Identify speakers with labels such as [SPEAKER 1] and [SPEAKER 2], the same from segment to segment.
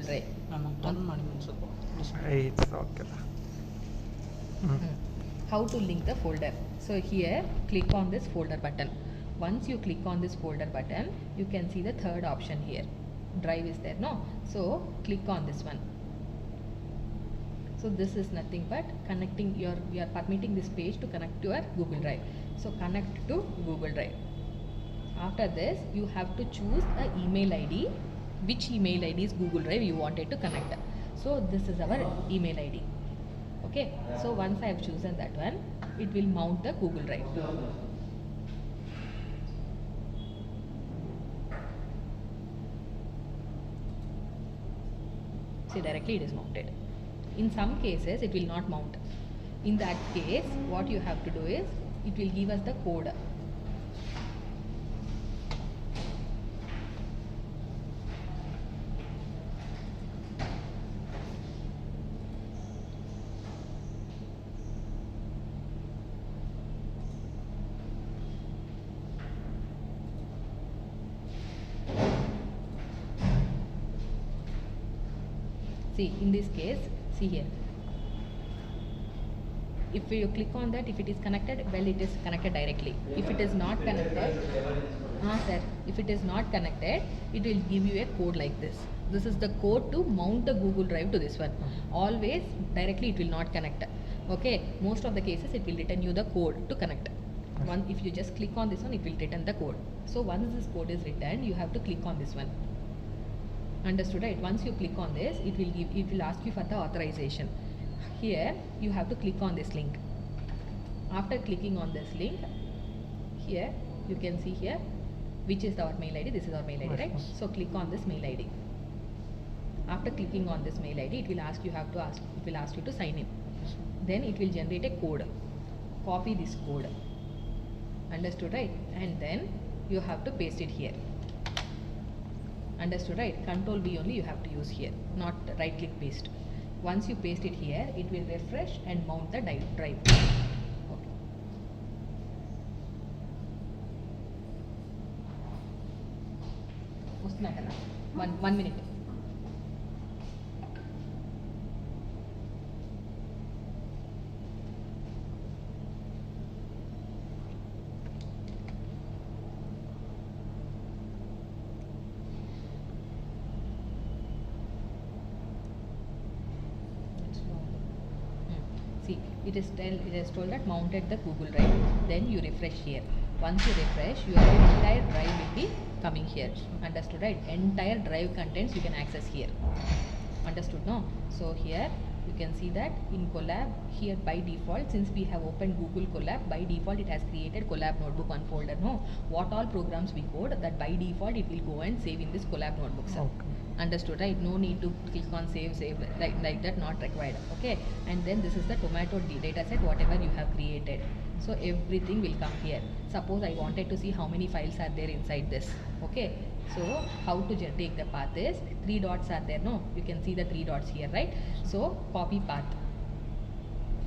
[SPEAKER 1] Drive.
[SPEAKER 2] It's okay.
[SPEAKER 1] How to link the folder? So here click on this folder button. Once you click on this folder button, you can see the third option here. Drive is there, no? So click on this one. So this is nothing but connecting we are permitting this page to connect to your Google Drive. So connect to Google Drive. After this, you have to choose an email ID. Which email ID is Google Drive you wanted to connect. So this is our email ID. Okay. So once I have chosen that one, it will mount the Google Drive. See, directly it is mounted. In some cases, it will not mount. In that case, what you have to do is, it will give us the code. See, in this case, see here. If you click on that, if it is connected, well, it is connected directly. If it is not connected, sir, if it is not connected, it will give you a code like this. This is the code to mount the Google Drive to this one. Always directly it will not connect. Okay, most of the cases it will return you the code to connect. If you just click on this one, it will return the code. So once this code is returned, you have to click on this one. Understood, right? Once you click on this, it will ask you for the authorization. Here you have to click on this link. After clicking on this link, here you can see here which is our mail ID. This is our mail ID, right? So click on this mail ID. After clicking on this mail ID, it will ask you to sign in. Then it will generate a code. Copy this code. Understood, right? And then you have to paste it here. Understood, right? Control V only you have to use here, not right click paste. Once you paste it here, it will refresh and mount the drive. Okay. One minute. See, it is told that mounted the Google Drive. Then you refresh here. Once you refresh, your entire drive will be coming here. Understood, right? Entire drive contents you can access here. Understood, no? So here you can see that in Colab, here by default, since we have opened Google Colab, by default it has created Colab Notebook one folder. No, what all programs we code, that by default it will go and save in this Colab Notebook, sir. Okay. Understood, right? No need to click on save like that, not required. Okay, and then this is the tomato data set, whatever you have created. So everything will come here. Suppose I wanted to see how many files are there inside this. Okay, so how to take the path is 3 dots are there. No, you can see the 3 dots here, right? So copy path.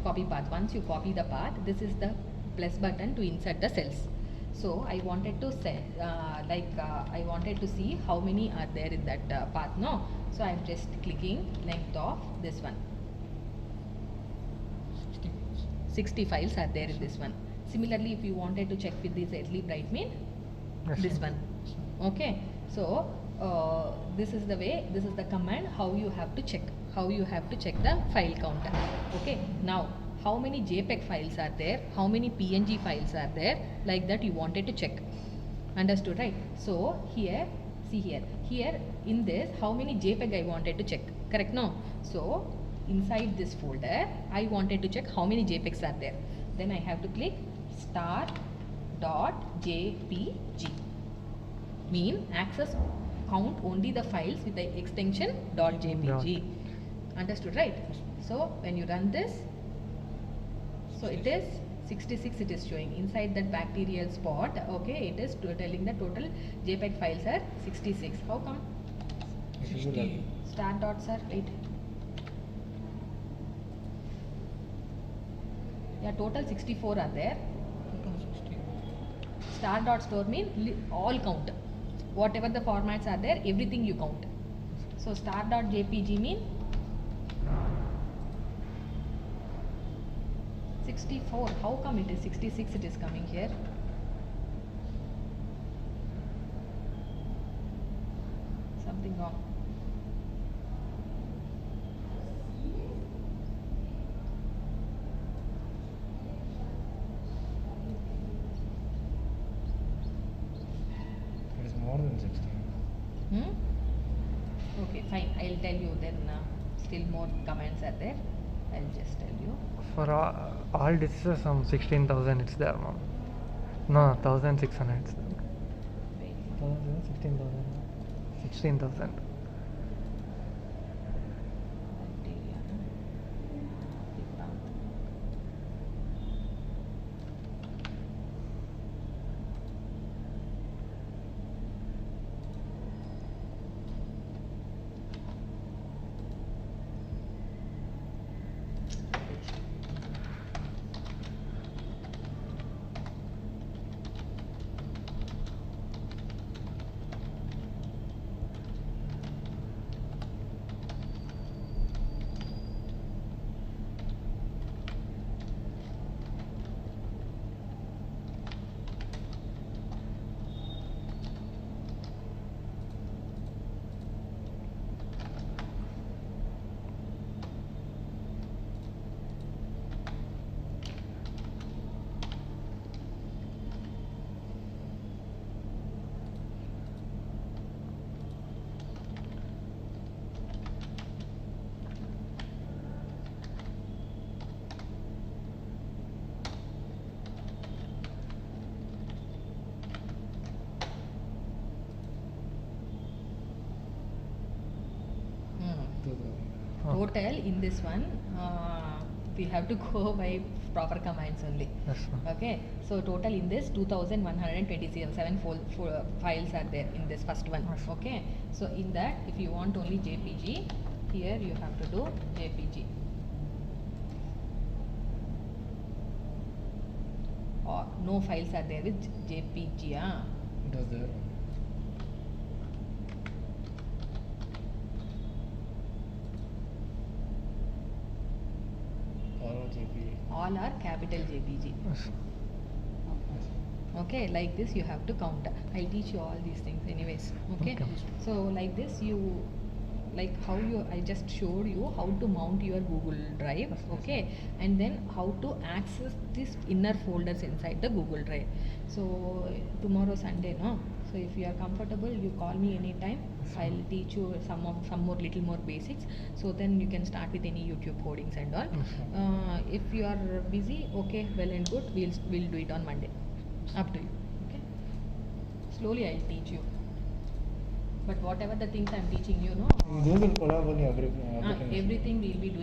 [SPEAKER 1] Once you copy the path, this is the plus button to insert the cells. So I wanted to say I wanted to see how many are there in that path. No, so I'm just clicking length of this one. 60 files are there in this one. Similarly, if you wanted to check with this Atlee Brightmean, this one. Okay, so this is the way, this is the command how you have to check the file count. Okay, now how many JPEG files are there, how many PNG files are there, like that you wanted to check. Understood, right? So here, see here in this, how many JPEG I wanted to check, correct? No, so inside this folder I wanted to check how many JPEGs are there. Then I have to click start.jpg, mean access count only the files with the extension .jpg. Understood, right? So when you run this, so it is 66, it is showing inside that bacterial spot. Okay, it is telling the total JPEG files are 66. How come?
[SPEAKER 2] 60.
[SPEAKER 1] Start dots are right. Yeah, total 64 are there. Star dot store mean all count. Whatever the formats are there, everything you count. So star.jpg mean 64. How come it is 66? It is coming here. Something wrong.
[SPEAKER 2] It is more than 16.
[SPEAKER 1] Okay, fine. I'll tell you then. Still more comments are there. I'll just tell you.
[SPEAKER 2] For all diseases, some 16,000 it's there, ma'am. No, 1,600 it's there.
[SPEAKER 1] Wait.
[SPEAKER 2] 16,000. 16,000.
[SPEAKER 1] Bacteria. Total in this one, we have to go by proper commands only.
[SPEAKER 2] Yes, ma'am.
[SPEAKER 1] Okay, so total in this 2127 files are there in this first one.
[SPEAKER 2] Yes.
[SPEAKER 1] Okay, so in that, if you want only JPG, here you have to do JPG. Or no files are there with JPG.
[SPEAKER 2] It was there. All JPG.
[SPEAKER 1] All are capital JPG.
[SPEAKER 2] Yes.
[SPEAKER 1] Okay, like this you have to count. I'll teach you all these things anyways. Okay,
[SPEAKER 2] Okay.
[SPEAKER 1] so like this you, like how you, I just showed you how to mount your Google Drive. Okay, and then how to access this inner folders inside the Google Drive. So tomorrow Sunday, no? So if you are comfortable, you call me anytime. I'll teach you some more little more basics. So then you can start with any YouTube codings and all. If you are busy, okay, well and good. We'll do it on Monday. Up to you. Okay. Slowly I'll teach you. But whatever the things I'm teaching you, no.
[SPEAKER 2] Google collab only everything.
[SPEAKER 1] Everything we'll be doing.